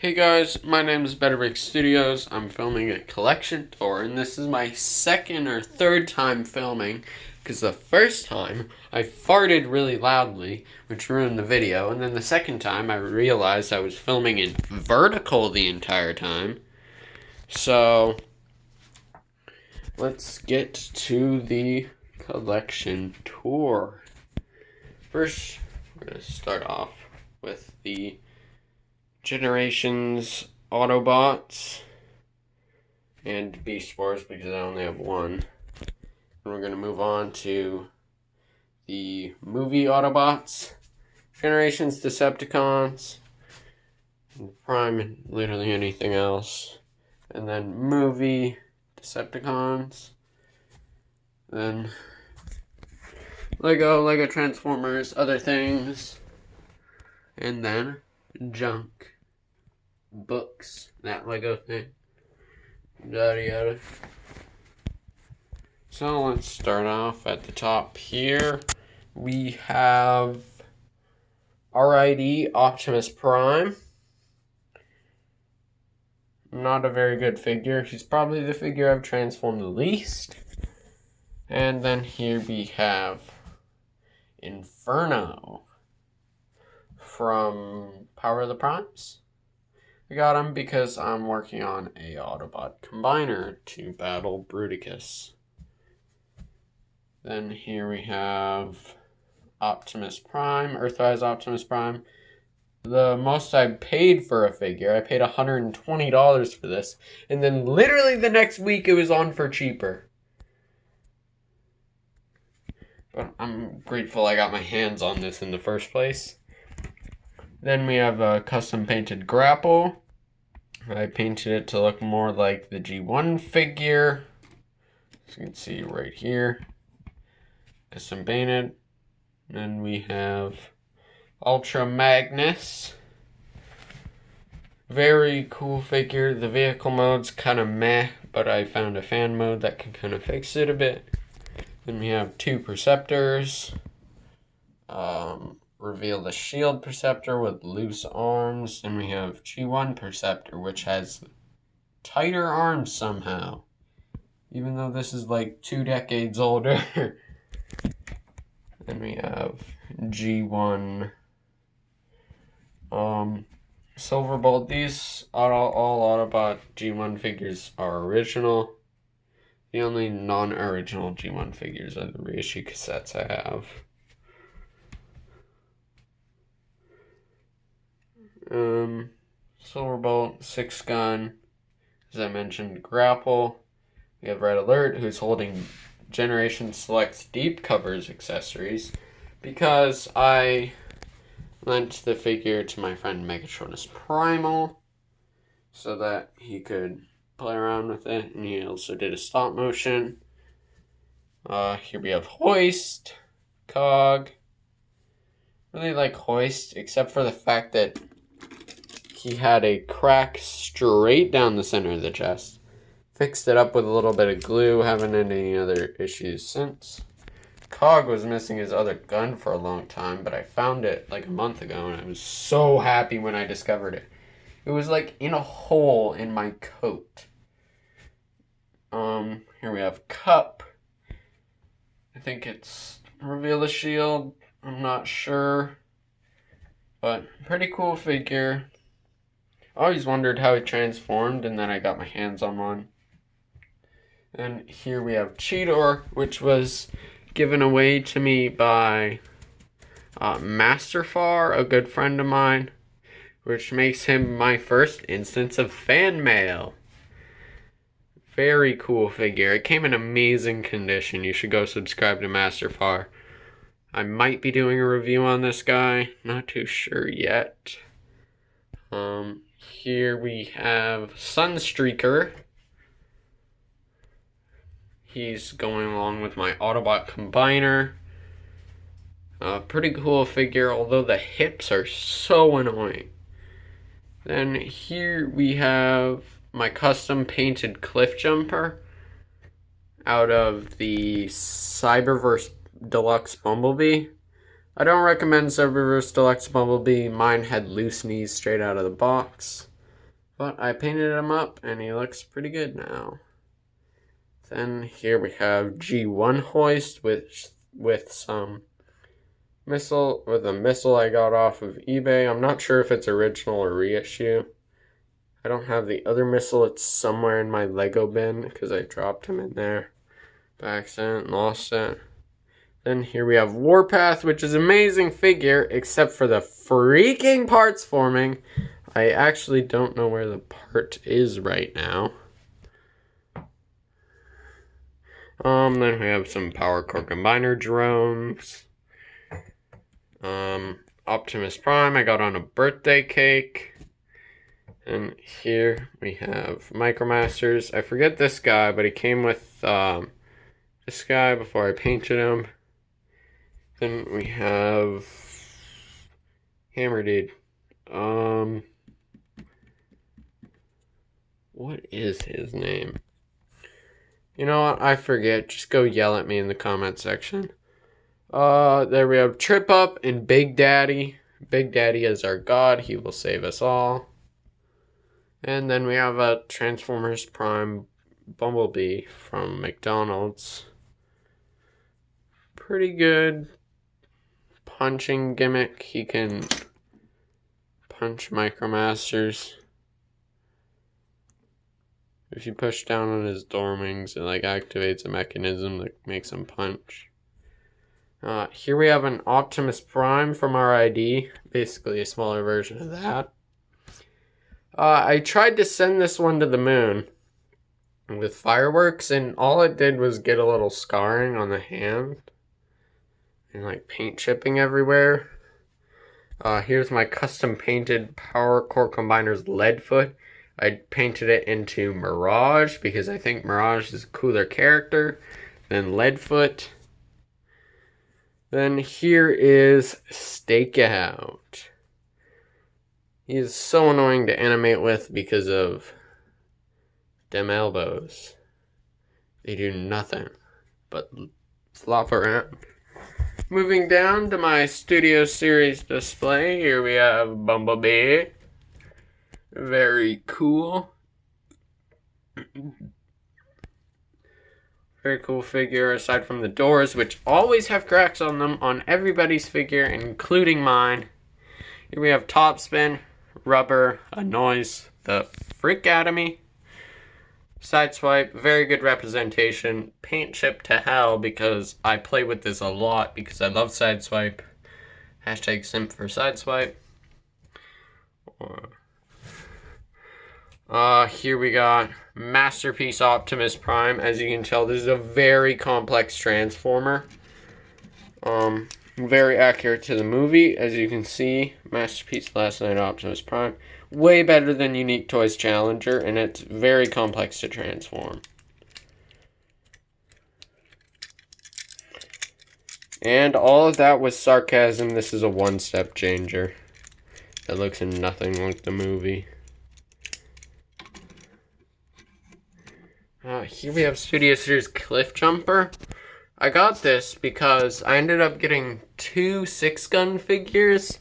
Hey guys, my name is Betterbrick Studios. I'm filming a collection tour, and this is my second or third time filming, because the first time I farted really loudly, which ruined the video, and then the second time I realized I was filming in vertical the entire time. So, let's get to the collection tour. First, we're going to start off with the Generations Autobots and Beast Wars because I only have one. And we're going to move on to the movie Autobots, Generations Decepticons, and Prime, and literally anything else. And then movie Decepticons. Then Lego Transformers, other things. And then junk. Books, that Lego thing, yada yada. So let's start off at the top here. We have RID Optimus Prime. Not a very good figure. He's probably the figure I've transformed the least. And then here we have Inferno from Power of the Primes. I got him because I'm working on a Autobot combiner to battle Bruticus. Then here we have Optimus Prime, Earthrise Optimus Prime. The most I paid for a figure, I paid $120 for this, and then literally the next week it was on for cheaper. But I'm grateful I got my hands on this in the first place. Then we have a custom painted Grapple. I painted it to look more like the G1 figure. As you can see right here. Custom painted. Then we have Ultra Magnus. Very cool figure. The vehicle mode's kind of meh, but I found a fan mode that can kind of fix it a bit. Then we have two Perceptors. Reveal the Shield Perceptor with loose arms. Then we have G1 Perceptor, which has tighter arms somehow. Even though this is like 2 decades older. Then we have G1 Silverbolt. These all Autobot G1 figures are original. The only non-original G1 figures are the reissue cassettes I have. Silverbolt, 6-gun, as I mentioned, Grapple. We have Red Alert, who's holding Generation Select's Deep Covers accessories, because I lent the figure to my friend Megatronus Primal, so that he could play around with it, and he also did a stop motion. Here we have Hoist, Cog. Really like Hoist, except for the fact that he had a crack straight down the center of the chest. Fixed it up with a little bit of glue, haven't had any other issues since. Cog was missing his other gun for a long time, but I found it like a month ago, and I was so happy when I discovered it. It was like in a hole in my coat. Here we have Cup. I think it's Reveal the Shield. I'm not sure. But pretty cool figure. I always wondered how it transformed, and then I got my hands on one. And here we have Cheetor, which was given away to me by Masterfar, a good friend of mine, which makes him my first instance of fan mail. Very cool figure. It came in amazing condition. You should go subscribe to Masterfar. I might be doing a review on this guy. Not too sure yet. Here we have Sunstreaker. He's going along with my Autobot combiner. Pretty cool figure, although the hips are so annoying. Then here we have my custom painted Cliff Jumper out of the Cyberverse Deluxe Bumblebee. I don't recommend Cyberverse Deluxe Bumblebee. Mine had loose knees straight out of the box. But I painted him up and he looks pretty good now. Then here we have G1 hoist with some missile, with a missile I got off of eBay. I'm not sure if it's original or reissue. I don't have the other missile. It's somewhere in my Lego bin because I dropped him in there by accident and lost it. Then here we have Warpath, which is an amazing figure, except for the freaking parts forming. I actually don't know where the part is right now. Then we have some Power Core Combiner drones. Optimus Prime I got on a birthday cake. And here we have Micromasters. I forget this guy, but he came with this guy before I painted him. Then we have Hammer Dude. What is his name? You know what? I forget. Just go yell at me in the comment section. There we have Trip Up and Big Daddy. Big Daddy is our god. He will save us all. And then we have a Transformers Prime Bumblebee from McDonald's. Pretty good punching gimmick. He can punch Micromasters. If you push down on his door wings, it activates a mechanism that makes him punch. Here we have an Optimus Prime from RID, basically a smaller version of that. I tried to send this one to the moon with fireworks, and all it did was get a little scarring on the hand and paint chipping everywhere. Here's my custom painted Power Core Combiner's Leadfoot. I painted it into Mirage because I think Mirage is a cooler character than Leadfoot. Then here is Stakeout. He is so annoying to animate with because of them elbows. They do nothing but flop around. Moving down to my Studio Series display, here we have Bumblebee. Very cool. Very cool figure, aside from the doors, which always have cracks on them on everybody's figure, including mine. Here we have Topspin, Rubber, a Noise, the Freakatomy, Sideswipe, very good representation, paint chip to hell because I play with this a lot because I love Sideswipe. Hashtag simp for Sideswipe. Here we got Masterpiece Optimus Prime. As you can tell, this is a very complex transformer. Very accurate to the movie. As you can see, Masterpiece Last Night Optimus Prime. Way better than Unique Toys Challenger, and it's very complex to transform. And all of that was sarcasm. This is a one-step changer that looks nothing like the movie. Here we have Studio Series Cliff Jumper. I got this because I ended up getting 2 6-gun figures.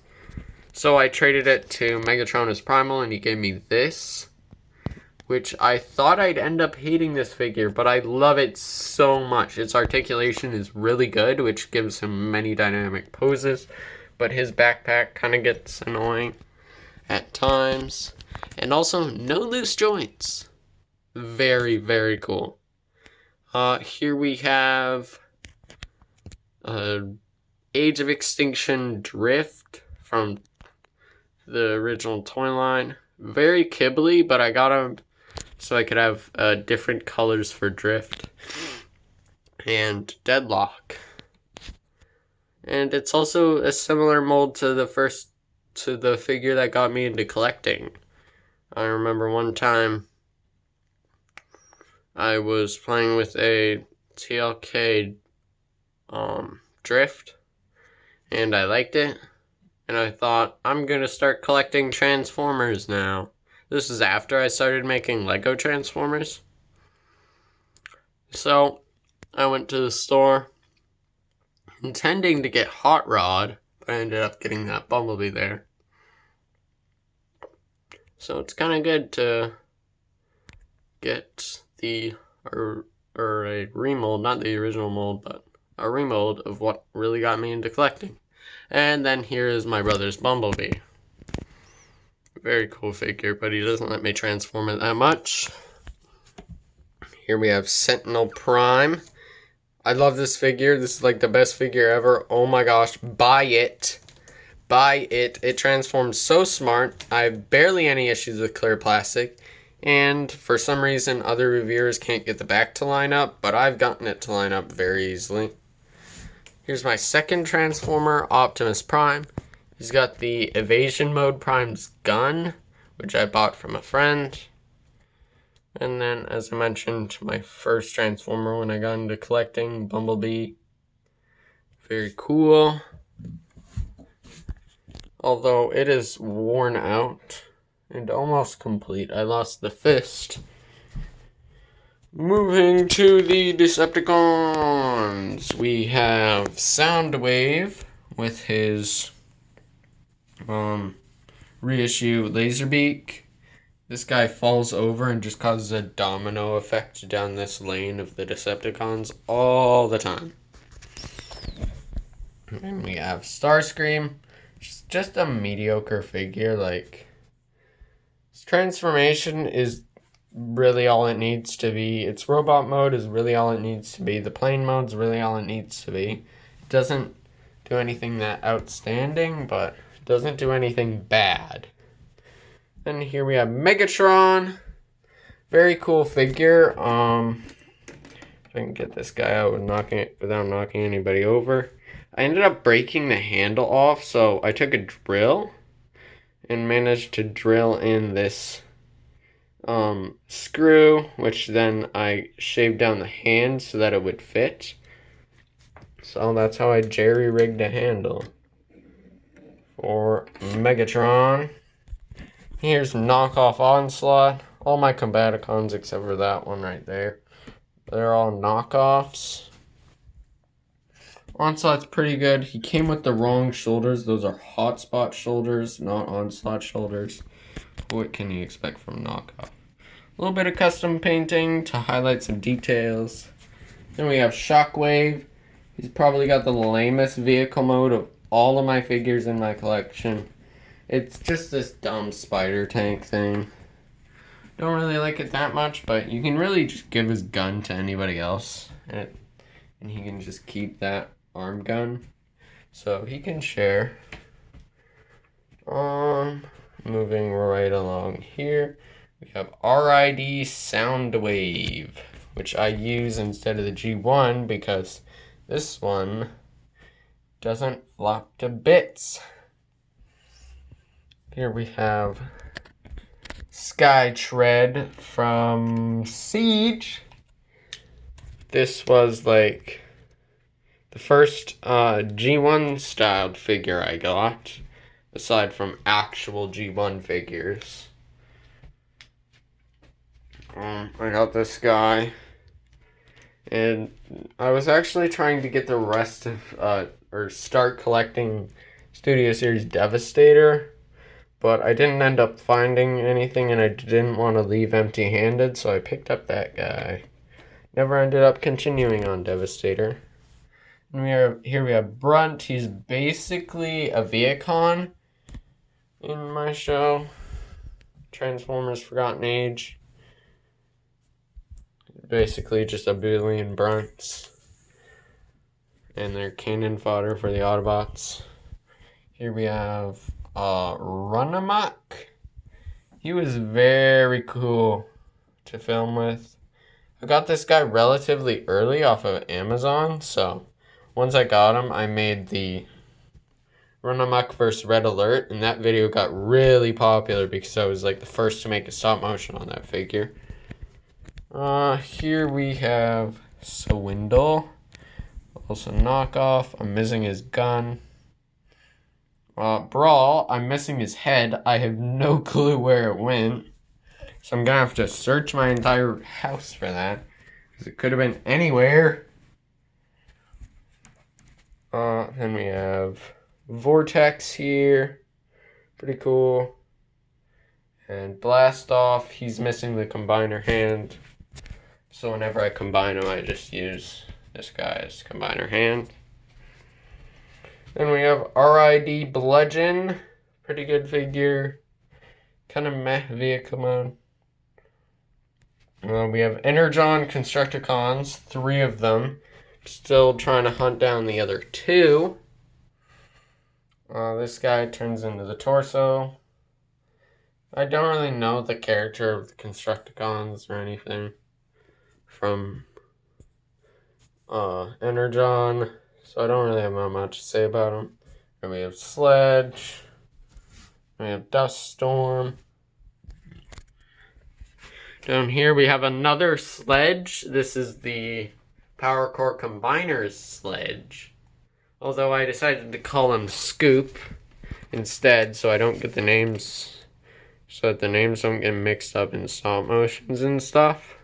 So I traded it to Megatronus Primal and he gave me this. Which I thought I'd end up hating this figure, but I love it so much. Its articulation is really good, which gives him many dynamic poses. But his backpack kind of gets annoying at times. And also, no loose joints. Very, very cool. Here we have Age of Extinction Drift from the original toy line. Very kibbly, but I got him so I could have different colors for Drift. And Deadlock. And it's also a similar mold to the figure that got me into collecting. I remember one time I was playing with a TLK Drift, and I liked it, and I thought, I'm gonna start collecting Transformers now. This is after I started making Lego Transformers. So, I went to the store, intending to get Hot Rod, but I ended up getting that Bumblebee there. So it's kind of good to get or a remold, not the original mold, but a remold of what really got me into collecting. And then here is my brother's Bumblebee. Very cool figure, but he doesn't let me transform it that much. Here we have Sentinel Prime. I love this figure. This is like the best figure ever. Oh my gosh, buy it. Buy it. It transforms so smart. I have barely any issues with clear plastic. And for some reason, other reviewers can't get the back to line up, but I've gotten it to line up very easily. Here's my second Transformer, Optimus Prime. He's got the Evasion Mode Prime's gun, which I bought from a friend. And then, as I mentioned, my first Transformer when I got into collecting, Bumblebee. Very cool. Although it is worn out and almost complete. I lost the fist. Moving to the Decepticons. We have Soundwave with his reissue Laserbeak. This guy falls over and just causes a domino effect down this lane of the Decepticons all the time. And we have Starscream. Just a mediocre figure. Like, his transformation is really all it needs to be. Its robot mode is really all it needs to be. The plane mode is really all it needs to be. It doesn't do anything that outstanding, but it doesn't do anything bad. And here we have Megatron. Very cool figure. If I can get this guy out without knocking anybody over. I ended up breaking the handle off, so I took a drill and managed to drill in this screw, which then I shaved down the hand so that it would fit. So that's how I jerry-rigged a handle for Megatron. Here's knockoff Onslaught. All my Combaticons except for that one right there. They're all knockoffs. Onslaught's pretty good. He came with the wrong shoulders. Those are Hotspot shoulders, not Onslaught shoulders. What can you expect from knockoff? A little bit of custom painting to highlight some details. Then we have Shockwave. He's probably got the lamest vehicle mode of all of my figures in my collection. It's just this dumb spider tank thing. Don't really like it that much, but you can really just give his gun to anybody else. And he can just keep that arm gun. So he can share. Moving right along here. We have RID Soundwave, which I use instead of the G1 because this one doesn't flop to bits. Here we have Skytread from Siege. This was like the first G1 styled figure I got, aside from actual G1 figures. I got this guy, and I was actually trying to get the rest of, or start collecting Studio Series Devastator, but I didn't end up finding anything, and I didn't want to leave empty-handed, so I picked up that guy. Never ended up continuing on Devastator. And here we have Brunt. He's basically a Viacon in my show. Transformers Forgotten Age. Basically just a billion Brunts. And they're cannon fodder for the Autobots. Here we have Runamuck. He was very cool to film with. I got this guy relatively early off of Amazon, so once I got him, I made the Runamuck vs. Red Alert, and that video got really popular because I was like the first to make a stop motion on that figure. Here we have Swindle, also knockoff. I'm missing his gun. Brawl, I'm missing his head. I have no clue where it went. So I'm gonna have to search my entire house for that. Because it could have been anywhere. Then we have Vortex here. Pretty cool. And Blast Off, he's missing the combiner hand. So whenever I combine them, I just use this guy's combiner hand. Then we have RID Bludgeon. Pretty good figure. Kind of meh vehicle mode. We have Energon Constructicons, 3 of them. Still trying to hunt down the other 2. This guy turns into the torso. I don't really know the character of the Constructicons or anything from Energon, so I don't really have much to say about them. And we have Sledge. We have Dust Storm. Down here we have another Sledge. This is the Power Core Combiners Sledge. Although I decided to call him Scoop instead, so I don't get the names, so that the names don't get mixed up in stop motions and stuff.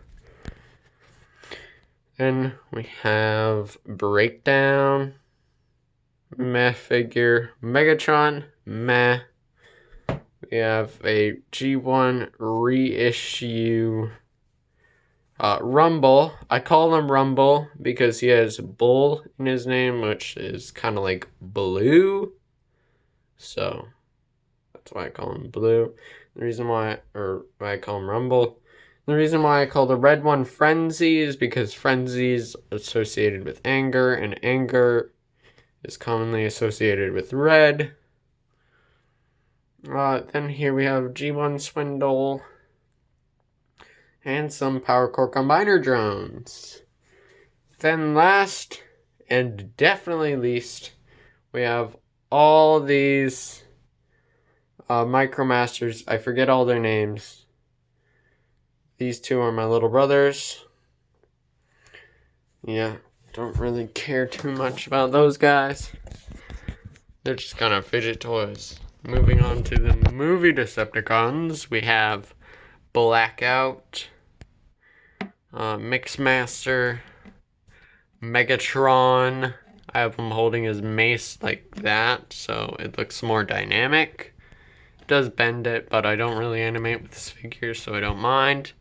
Then we have Breakdown, meh figure, Megatron, meh. We have a G1 reissue Rumble. I call him Rumble because he has Bull in his name, which is kind of like blue. So that's why I call him Blue. The reason why I call him Rumble. The reason why I call the red one Frenzy is because Frenzy is associated with anger, and anger is commonly associated with red. Then here we have G1 Swindle and some Power Core Combiner drones. Then last and definitely least, we have all these Micromasters. I forget all their names. These 2 are my little brothers. Yeah, don't really care too much about those guys. They're just kind of fidget toys. Moving on to the movie Decepticons, we have Blackout, Mixmaster, Megatron. I have him holding his mace like that, so it looks more dynamic. It does bend it, but I don't really animate with this figure, so I don't mind.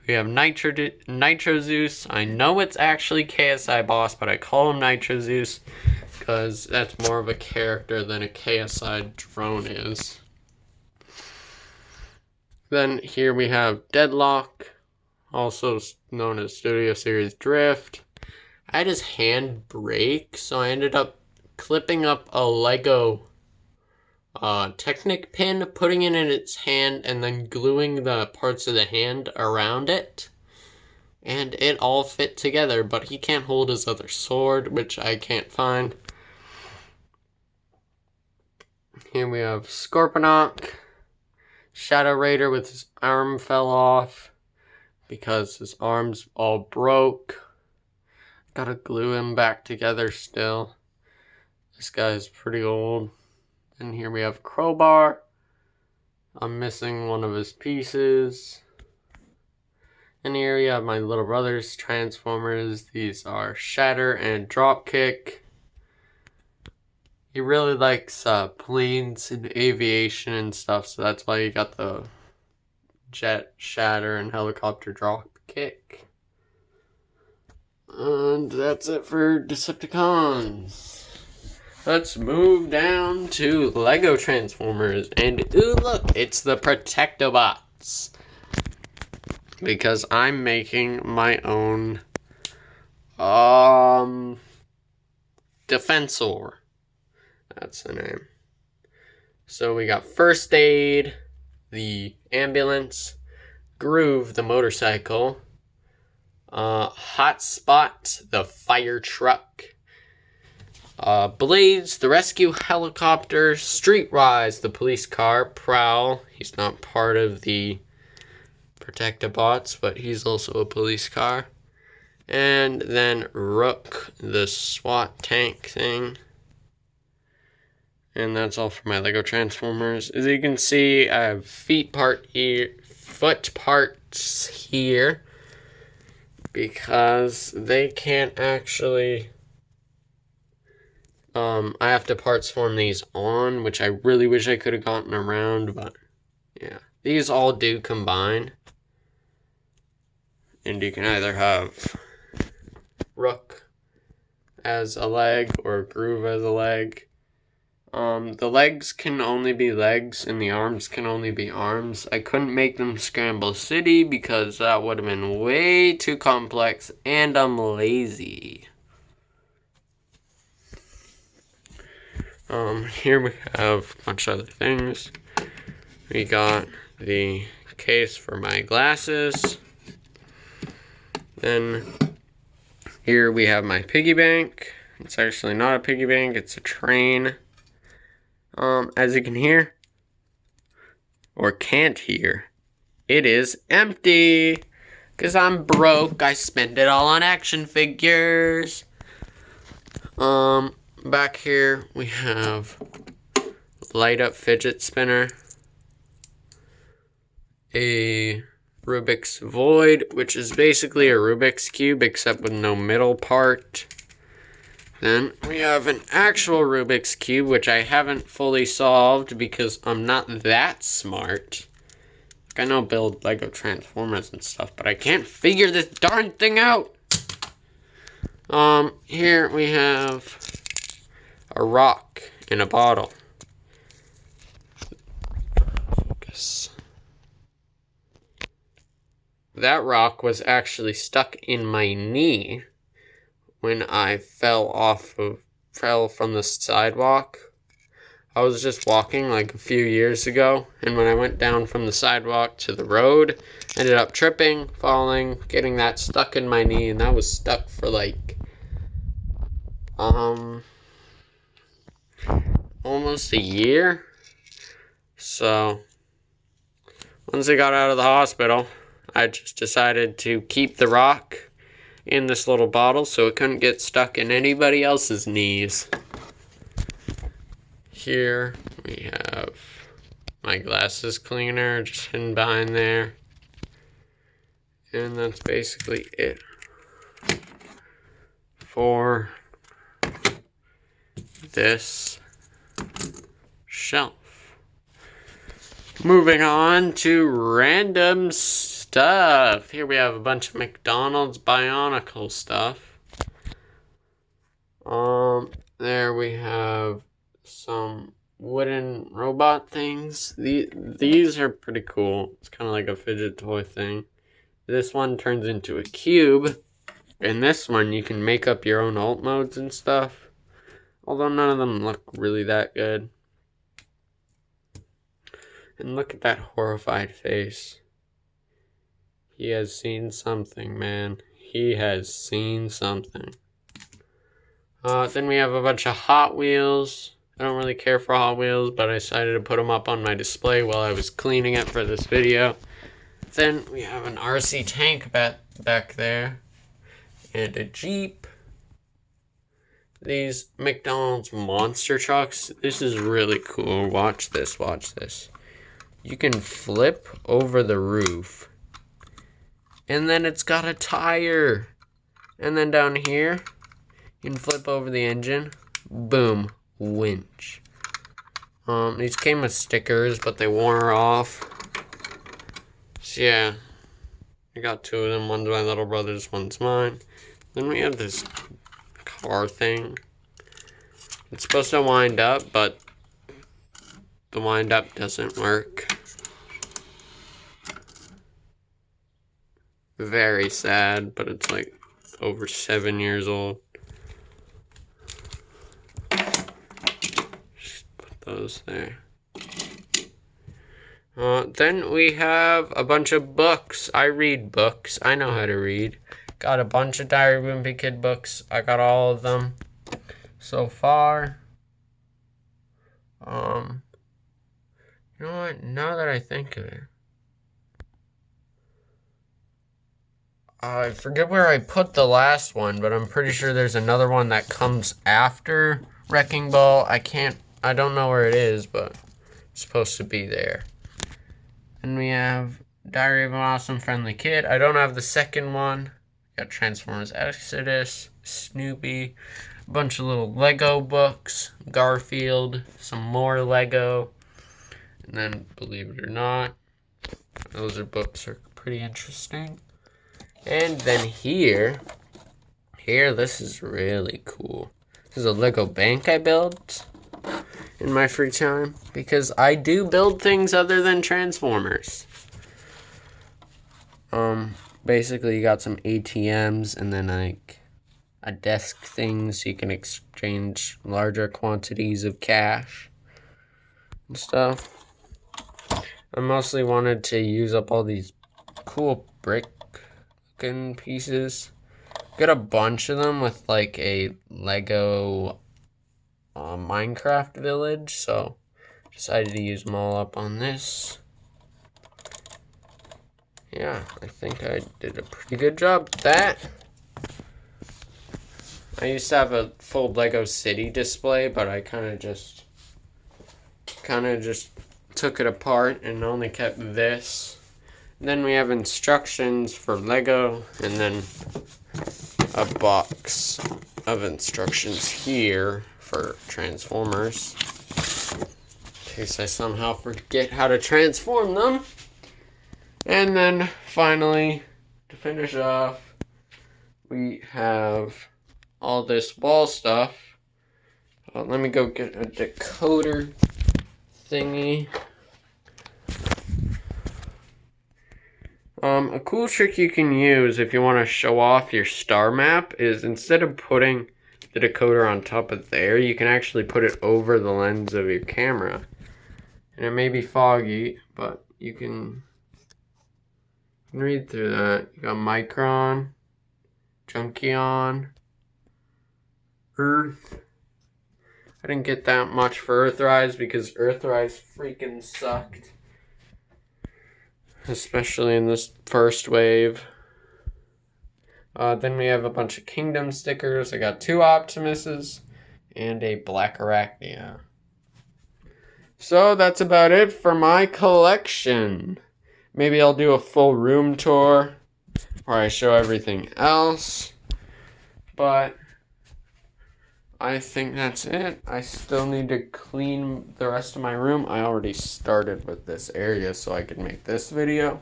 We have Nitro Zeus. I know it's actually KSI Boss, but I call him Nitro Zeus because that's more of a character than a KSI drone is. Then here we have Deadlock, also known as Studio Series Drift. I had his hand break, so I ended up clipping up a Lego Technic pin, putting it in its hand, and then gluing the parts of the hand around it. And it all fit together, but he can't hold his other sword, which I can't find. Here we have Scorponok, Shadow Raider with his arm fell off because his arm's all broke. Gotta glue him back together still. This guy's pretty old. And here we have Crowbar. I'm missing one of his pieces. And here we have my little brother's Transformers. These are Shatter and Dropkick. He really likes planes and aviation and stuff, so that's why he got the jet, Shatter, and helicopter Dropkick. And that's it for Decepticons. Let's move down to Lego Transformers. And ooh, look, it's the Protectobots. Because I'm making my own Defensor. That's the name. So we got First Aid, the ambulance, Groove, the motorcycle, Hotspot, the fire truck, Blades, the rescue helicopter, Streetwise, the police car, Prowl, he's not part of the Protectobots, but he's also a police car, and then Rook, the SWAT tank thing. And that's all for my Lego Transformers. As you can see, I have foot parts here because they can't actually I have to parts form these on, which I really wish I could have gotten around, but yeah. these all do combine. And you can either have Rook as a leg or Groove as a leg. The legs can only be legs and the arms can only be arms. I couldn't make them Scramble City because that would have been way too complex and I'm lazy. Here we have a bunch of other things. We got the case for my glasses. Then here we have my piggy bank. It's actually not a piggy bank, it's a train. As you can hear, or can't hear, it is empty. Because I'm broke, I spend it all on action figures. Back here we have light up fidget spinner, a Rubik's Void, which is basically a Rubik's Cube except with no middle part. Then we have an actual Rubik's Cube, which I haven't fully solved because I'm not that smart. I know build Lego Transformers and stuff, but I can't figure this darn thing out. Here we have a rock in a bottle. Focus. That rock was actually stuck in my knee when I fell from the sidewalk. I was just walking like a few years ago, and when I went down from the sidewalk to the road, ended up tripping, falling, getting that stuck in my knee, and that was stuck for like almost a year. So once I got out of the hospital, I just decided to keep the rock in this little bottle so it couldn't get stuck in anybody else's knees. Here we have my glasses cleaner just hidden behind there. And that's basically it for this shelf. Moving on to random stuff. Here we have a bunch of McDonald's Bionicle stuff. There we have some wooden robot things. These are pretty cool. It's kind of like a fidget toy thing. This one turns into a cube. And this one you can make up your own alt modes and stuff. Although none of them look really that good. And look at that horrified face. He has seen something, man. He has seen something. Then we have a bunch of Hot Wheels. I don't really care for Hot Wheels, but I decided to put them up on my display while I was cleaning it for this video. Then we have an RC tank back there. And a Jeep. These McDonald's monster trucks. This is really cool. Watch this, watch this. You can flip over the roof. And then it's got a tire. And then down here, you can flip over the engine. Boom. Winch. These came with stickers, but they wore off. So yeah. I got two of them. One's my little brother's, one's mine. Then we have this car thing. It's supposed to wind up, but the wind up doesn't work. Very sad, but it's like over 7 years old. Just put those there. Then we have a bunch of books. I read books. I know how to read. Got a bunch of Diary of a Wimpy Kid books. I got all of them so far. You know what? Now that I think of it, I forget where I put the last one, but I'm pretty sure there's another one that comes after Wrecking Ball. I don't know where it is, but it's supposed to be there. And we have Diary of an Awesome Friendly Kid. I don't have the second one. Got Transformers Exodus, Snoopy, a bunch of little Lego books, Garfield, some more Lego, and then, believe it or not, Those books are pretty interesting. And then here, this is really cool. This is a Lego bank I built in my free time because I do build things other than Transformers. Basically you got some ATMs and then like a desk thing so you can exchange larger quantities of cash and stuff. I mostly wanted to use up all these cool brick looking pieces. Got a bunch of them with like a Lego Minecraft village, so decided to use them all up on this. Yeah, I think I did a pretty good job with that. I used to have a full Lego City display, but I kind of just took it apart and only kept this. And then we have instructions for Lego, and then a box of instructions here for Transformers, in case I somehow forget how to transform them. And then finally, to finish off, we have all this wall stuff. Let me go get a decoder thingy. A cool trick you can use if you want to show off your star map is instead of putting the decoder on top of there, you can actually put it over the lens of your camera. And it may be foggy, but you can read through that. You got Micron, Junkion, Earth. I didn't get that much for Earthrise because Earthrise freaking sucked. Especially in this first wave. Then we have a bunch of Kingdom stickers. I got 2 Optimuses and a Black Arachnia. So that's about it for my collection. Maybe I'll do a full room tour where I show everything else. But I think that's it. I still need to clean the rest of my room. I already started with this area so I could make this video.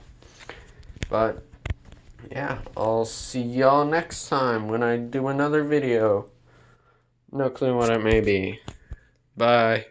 But yeah, I'll see y'all next time when I do another video. No clue what it may be. Bye.